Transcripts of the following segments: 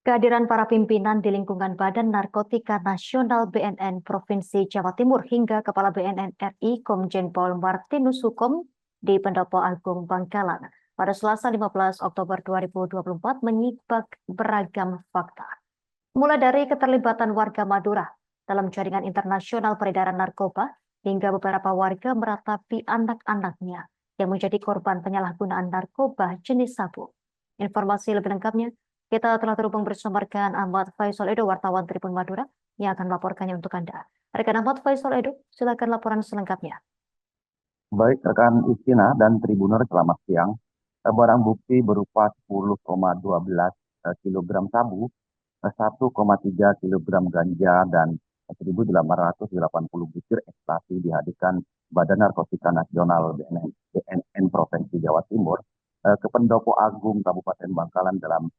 Kehadiran para pimpinan di lingkungan Badan Narkotika Nasional BNN Provinsi Jawa Timur hingga Kepala BNN RI Komjen Pol Martinus Hukom di Pendopo Agung Bangkalan pada Selasa 15 Oktober 2024 menyibak beragam fakta. Mulai dari keterlibatan warga Madura dalam jaringan internasional peredaran narkoba hingga beberapa warga meratapi anak-anaknya yang menjadi korban penyalahgunaan narkoba jenis sabu. Informasi lebih lengkapnya kita telah terhubung bersama rekan Ahmad Faisal Edo, wartawan Tribun Madura, yang akan melaporkannya untuk Anda. Rekan Ahmad Faisal Edo, silakan laporan selengkapnya. Baik rekan Istina dan Tribuner, selamat siang. Barang bukti berupa 10,12 kilogram sabu, 1,3 kilogram ganja, dan 1.880 butir ekstasi dihadirkan Badan Narkotika Nasional BNN Provinsi Jawa Timur ke Pendopo Agung Kabupaten Bangkalan dalam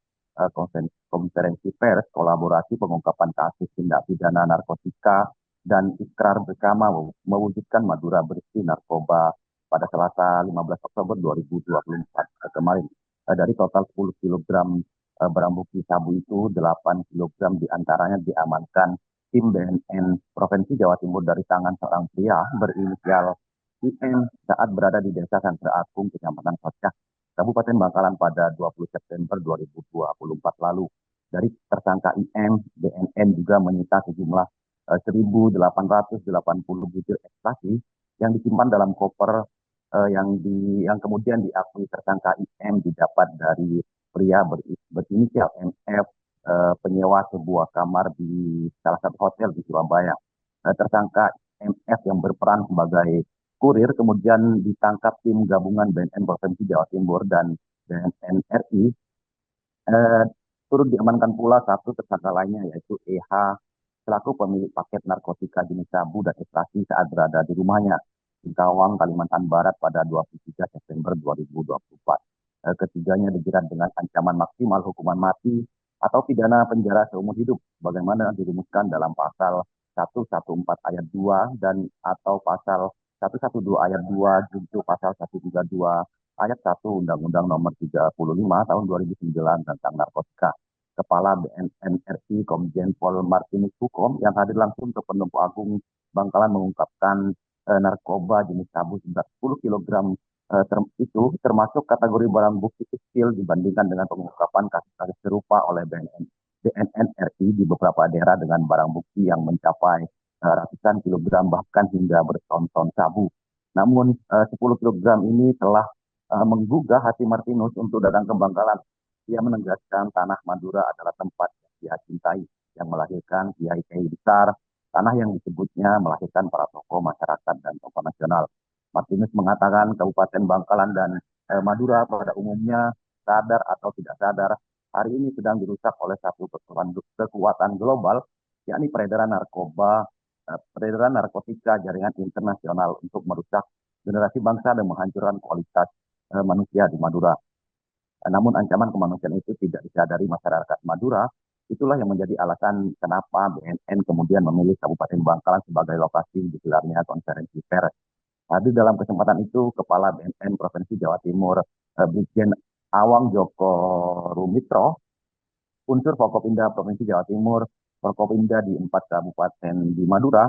konferensi pers kolaborasi pengungkapan kasus tindak pidana narkotika dan ikrar bersama mewujudkan Madura bersih narkoba pada Selasa 15 Oktober 2024 kemarin. Dari total 10 kilogram barang bukti sabu itu, 8 kilogram diantaranya diamankan tim BNN Provinsi Jawa Timur dari tangan seorang pria berinisial IM saat berada di Desa Santra Agung, Kecamatan Socah, Kabupaten Bangkalan pada 20 September 2024 lalu. Dari tersangka IM, BNN juga menyita sejumlah 1.880 butir ekstasi yang disimpan dalam koper yang kemudian diakui tersangka IM didapat dari pria berinisial MF, penyewa sebuah kamar di salah satu hotel di Surabaya. Tersangka MF yang berperan sebagai kurir kemudian ditangkap tim gabungan BNN Provinsi Jawa Timur dan BNN RI. Turut diamankan pula satu tersangka lainnya, yaitu EH selaku pemilik paket narkotika jenis sabu dan ekstasi saat berada di rumahnya di Kawang, Kalimantan Barat pada 23 September 2024. Ketiganya dijerat dengan ancaman maksimal hukuman mati atau pidana penjara seumur hidup, bagaimana dirumuskan dalam pasal 114 ayat 2 dan atau pasal 112 ayat 2 junto pasal 132 ayat 1 Undang-Undang Nomor 35 Tahun 2009 tentang narkotika. Kepala BNN RI Komjen Pol Martinus Hukom yang hadir langsung ke Pendopo Agung Bangkalan mengungkapkan narkoba jenis sabu seberat 10 kg itu termasuk kategori barang bukti kecil dibandingkan dengan pengungkapan kasus-kasus serupa oleh BNN RI di beberapa daerah dengan barang bukti yang mencapai ratusan kilogram bahkan hingga berton-ton sabu. Namun 10 kilogram ini telah menggugah hati Martinus untuk datang ke Bangkalan. Ia menegaskan tanah Madura adalah tempat yang dia cintai, yang melahirkan kiai-kiai besar, tanah yang disebutnya melahirkan para tokoh masyarakat dan tokoh nasional. Martinus mengatakan Kabupaten Bangkalan dan Madura pada umumnya, sadar atau tidak sadar, hari ini sedang dirusak oleh satu kekuatan global, yakni peredaran narkoba, peredaran narkotika jaringan internasional untuk merusak generasi bangsa dan menghancurkan kualitas manusia di Madura. Namun ancaman kemanusiaan itu tidak disadari masyarakat Madura. Itulah yang menjadi alasan kenapa BNN kemudian memilih Kabupaten Bangkalan sebagai lokasi digelarnya konferensi pers. Hadir dalam kesempatan itu Kepala BNN Provinsi Jawa Timur Brigjen Awang Joko Rumitro, unsur Forkopimda Provinsi Jawa Timur, Forkopimda di 4 kabupaten di Madura,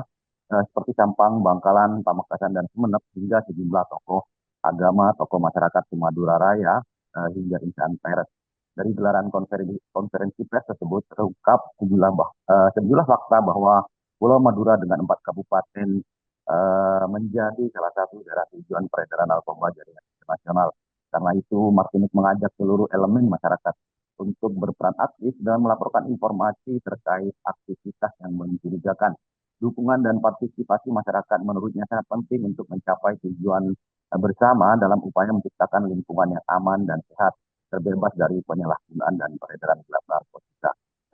seperti Sampang, Bangkalan, Pamekasan, dan Sumeneb, hingga sejumlah tokoh agama, tokoh masyarakat di Madura Raya, hingga insan pers. Dari gelaran konferensi pers tersebut terungkap sejumlah fakta bahwa Pulau Madura dengan 4 kabupaten menjadi salah satu daerah tujuan peredaran narkoba jaringan internasional. Karena itu, Martinus mengajak seluruh elemen masyarakat untuk berperan aktif dan melaporkan informasi terkait aktivitas yang mencurigakan. Dukungan dan partisipasi masyarakat menurutnya sangat penting untuk mencapai tujuan bersama dalam upaya menciptakan lingkungan yang aman dan sehat, terbebas dari penyalahgunaan dan peredaran gelap narkotika.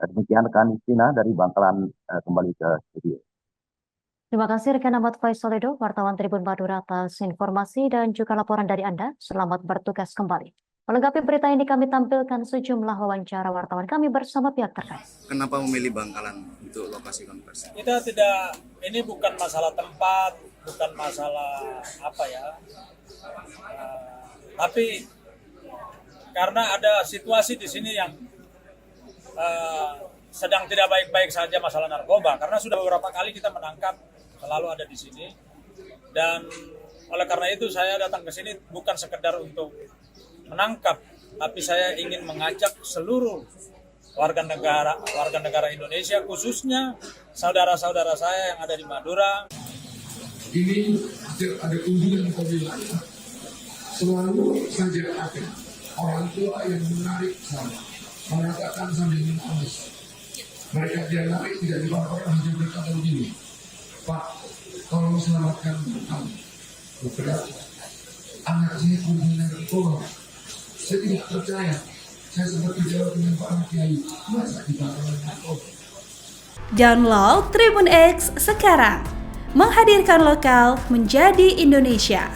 Demikian rekan Istina dari Bangkalan, kembali ke studio. Terima kasih rekan Ahmad Faisal Edo, wartawan Tribun Madura atas informasi dan juga laporan dari Anda. Selamat bertugas kembali. Melengkapi berita ini kami tampilkan sejumlah wawancara wartawan kami bersama pihak terkait. Kenapa memilih Bangkalan untuk lokasi konversi? Ini bukan masalah tempat, bukan masalah apa ya, tapi karena ada situasi di sini yang sedang tidak baik-baik saja masalah narkoba, karena sudah beberapa kali kita menangkap, selalu ada di sini. Dan oleh karena itu saya datang ke sini bukan sekedar untuk menangkap, tapi saya ingin mengajak seluruh warga negara Indonesia, khususnya saudara-saudara saya yang ada di Madura. Ini ada kunjungan pemilihan, selalu saja ada orang tua yang menarik sama, mengatakan sambil menangis. Mereka dia narik tidak dibawa hanya berkata begini, Pak, tolong selamatkan kami. Beberapa anak saya punya narkoba. Saya tidak percaya. Saya sempat berjawab dengan Pak Kiai, masa dibawa narkoba? Download Tribun X sekarang, menghadirkan lokal menjadi Indonesia.